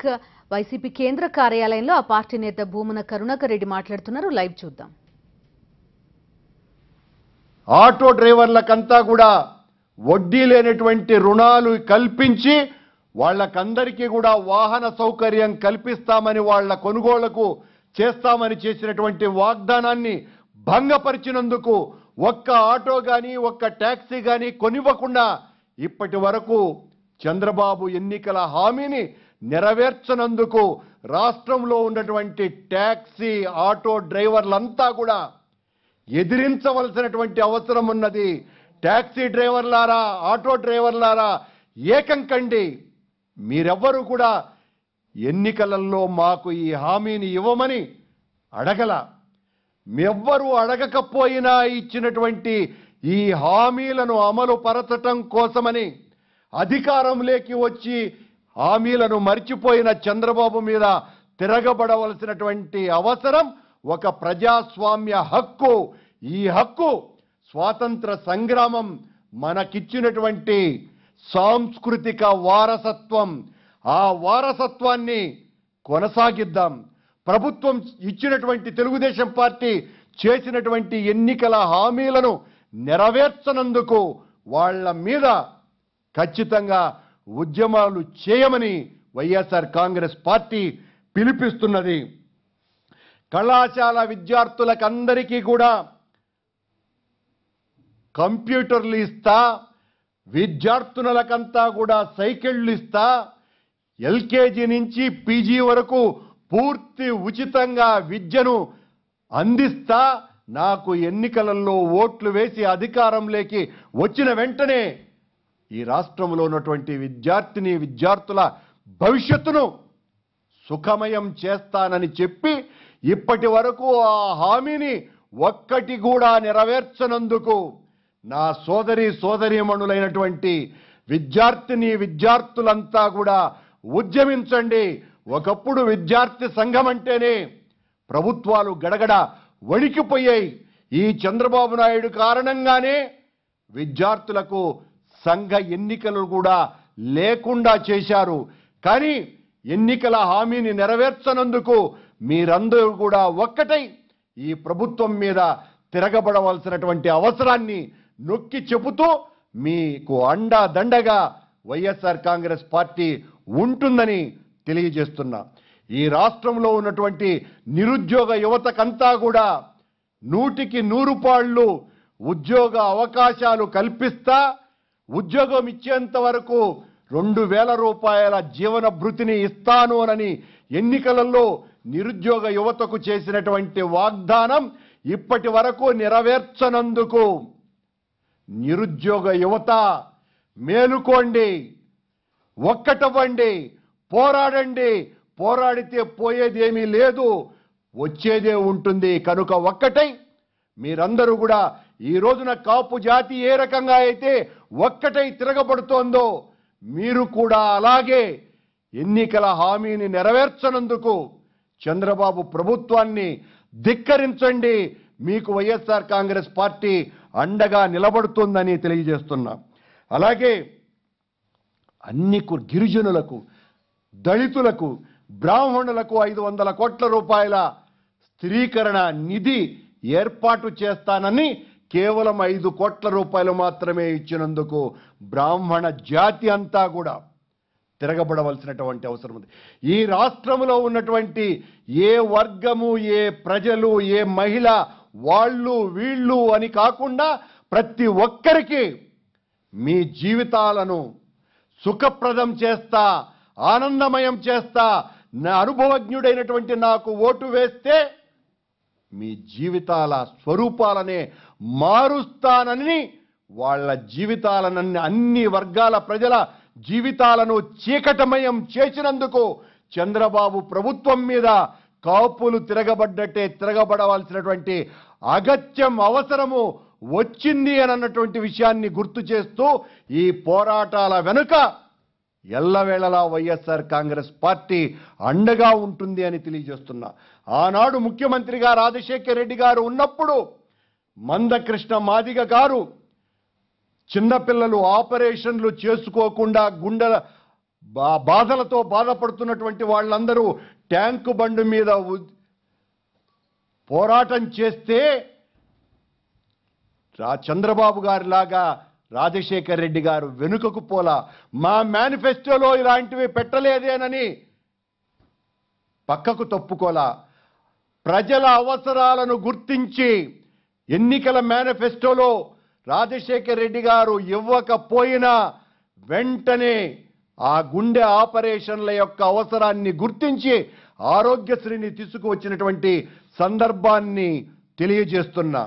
Medak YCP కేంద్ర కార్యాలయంలో ఆ పార్టీ నేత భూమన కరుణాకర్ రెడ్డి మాట్లాడుతున్నారు. లైవ్ చూద్దాం. ఆటో డ్రైవర్లకంతా కూడా వడ్డీ లేనటువంటి రుణాలు కల్పించి వాళ్ళకందరికీ కూడా వాహన సౌకర్యం కల్పిస్తామని వాళ్ళ కొనుగోళ్లకు చేస్తామని చేసినటువంటి వాగ్దానాన్ని భంగపరిచినందుకు ఒక్క ఆటో గాని ఒక్క టాక్సీ గాని కొనివ్వకుండా ఇప్పటి వరకు చంద్రబాబు ఎన్నికల హామీని నెరవేర్చనందుకు రాష్ట్రంలో ఉన్నటువంటి టాక్సీ ఆటో డ్రైవర్లంతా కూడా ఎదిరించవలసినటువంటి అవసరం ఉన్నది. టాక్సీ డ్రైవర్లారా, ఆటో డ్రైవర్లారా ఏకం కండి. మీరెవ్వరూ కూడా ఎన్నికలలో మాకు ఈ హామీని ఇవ్వమని అడగల. మెవ్వరూ అడగకపోయినా ఇచ్చినటువంటి ఈ హామీలను అమలు పరచటం కోసమని అధికారంలోకి వచ్చి హామీలను మర్చిపోయిన చంద్రబాబు మీద తిరగబడవలసినటువంటి అవసరం ఒక ప్రజాస్వామ్య హక్కు. ఈ హక్కు స్వాతంత్ర సంగ్రామం మనకిచ్చినటువంటి సాంస్కృతిక వారసత్వం. ఆ వారసత్వాన్ని కొనసాగిద్దాం. ప్రభుత్వం ఇచ్చినటువంటి తెలుగుదేశం పార్టీ చేసినటువంటి ఎన్నికల హామీలను నెరవేర్చనందుకు వాళ్ళ మీద ఖచ్చితంగా ఉద్యమాలు చేయమని వైఎస్ఆర్ కాంగ్రెస్ పార్టీ పిలుపిస్తున్నది. కళాశాల విద్యార్థులకందరికీ కూడా కంప్యూటర్లు ఇస్తా, విద్యార్థులకంతా కూడా సైకిళ్లు ఇస్తా, ఎల్కేజీ నుంచి పీజీ వరకు పూర్తి ఉచితంగా విద్యను అందిస్తా, నాకు ఎన్నికలలో ఓట్లు వేసి అధికారంలోకి వచ్చిన వెంటనే ఈ రాష్ట్రంలో ఉన్నటువంటి విద్యార్థుల భవిష్యత్తును సుఖమయం చేస్తానని చెప్పి ఇప్పటి వరకు ఆ హామీని ఒక్కటి కూడా నెరవేర్చనందుకు నా సోదరీమణులైనటువంటి విద్యార్థులంతా కూడా ఉద్యమించండి. ఒకప్పుడు విద్యార్థి సంఘం అంటేనే ప్రభుత్వాలు గడగడ వణికిపోయాయి. ఈ చంద్రబాబు నాయుడు కారణంగానే విద్యార్థులకు సంఘ ఎన్నికలు కూడా లేకుండా చేశారు. కానీ ఎన్నికల హామీని నెరవేర్చనందుకు మీరందరూ కూడా ఒక్కటై ఈ ప్రభుత్వం మీద తిరగబడవలసినటువంటి అవసరాన్ని నొక్కి చెబుతూ మీకు అండదండగా వైఎస్ఆర్ కాంగ్రెస్ పార్టీ ఉంటుందని తెలియజేస్తున్నా. ఈ రాష్ట్రంలో ఉన్నటువంటి నిరుద్యోగ యువతకంతా కూడా 100కి 100 పాళ్ళు ఉద్యోగ అవకాశాలు కల్పిస్తా, ఉద్యోగం ఇచ్చేంత వరకు 2000 రూపాయల జీవన భృతిని ఇస్తాను అని ఎన్నికలలో నిరుద్యోగ యువతకు చేసినటువంటి వాగ్దానం ఇప్పటి వరకు నెరవేర్చనందుకు నిరుద్యోగ యువత మేలుకోండి, ఒక్కటవ్వండి, పోరాడండి. పోరాడితే పోయేదేమీ లేదు, వచ్చేదే ఉంటుంది. కనుక ఒక్కటై మీరందరూ కూడా ఈ రోజున కాపు జాతి ఏ రకంగా అయితే ఒక్కటై తిరగబడుతోందో మీరు కూడా అలాగే ఎన్నికల హామీని నెరవేర్చనందుకు చంద్రబాబు ప్రభుత్వాన్ని ధిక్కరించండి. మీకు వైఎస్ఆర్ కాంగ్రెస్ పార్టీ అండగా నిలబడుతుందని తెలియజేస్తున్నా. అలాగే అన్ని గిరిజనులకు, దళితులకు, బ్రాహ్మణులకు 500 కోట్ల రూపాయల స్థిరీకరణ నిధి ఏర్పాటు చేస్తానని కేవలం 5 కోట్ల రూపాయలు మాత్రమే ఇచ్చినందుకు బ్రాహ్మణ జాతి అంతా కూడా తిరగబడవలసినటువంటి అవసరం ఉంది. ఈ రాష్ట్రంలో ఉన్నటువంటి ఏ వర్గము, ఏ ప్రజలు, ఏ మహిళ, వాళ్ళు వీళ్ళు అని కాకుండా ప్రతి ఒక్కరికి మీ జీవితాలను సుఖప్రదం చేస్తా, ఆనందమయం చేస్తా, నా అనుభవజ్ఞుడైనటువంటి నాకు ఓటు వేస్తే మీ జీవితాల స్వరూపాలనే మారుస్తానని వాళ్ళ జీవితాలనన్ని అన్ని వర్గాల ప్రజల జీవితాలను చీకటమయం చేసినందుకు చంద్రబాబు ప్రభుత్వం మీద కాపులు తిరగబడ్డట్టే తిరగబడవలసినటువంటి అగత్యం అవసరము వచ్చింది అన్నటువంటి విషయాన్ని గుర్తు చేస్తూ ఈ పోరాటాల వెనుక ఎల్లవేళలా వైఎస్ఆర్ కాంగ్రెస్ పార్టీ అండగా ఉంటుంది అని తెలియజేస్తున్నా. ఆనాడు ముఖ్యమంత్రిగా రాజశేఖర్ రెడ్డి గారు ఉన్నప్పుడు మందకృష్ణ మాదిగ గారు చిన్నపిల్లలు ఆపరేషన్లు చేసుకోకుండా గుండెల బాధలతో బాధపడుతున్నటువంటి వాళ్ళందరూ ట్యాంకు బండి మీద పోరాటం చేస్తే చంద్రబాబు గారి లాగా రాజశేఖర్ రెడ్డి గారు వెనుకకు పోలా, మా మేనిఫెస్టోలో ఇలాంటివి పెట్టలేదేనని పక్కకు తప్పుకోలా, ప్రజల అవసరాలను గుర్తించి ఎన్నికల మేనిఫెస్టోలో రాజశేఖర్ రెడ్డి గారు ఇవ్వకపోయినా వెంటనే ఆ గుండె ఆపరేషన్ల యొక్క అవసరాన్ని గుర్తించి ఆరోగ్యశ్రీని తీసుకువచ్చినటువంటి సందర్భాన్ని తెలియజేస్తున్నా.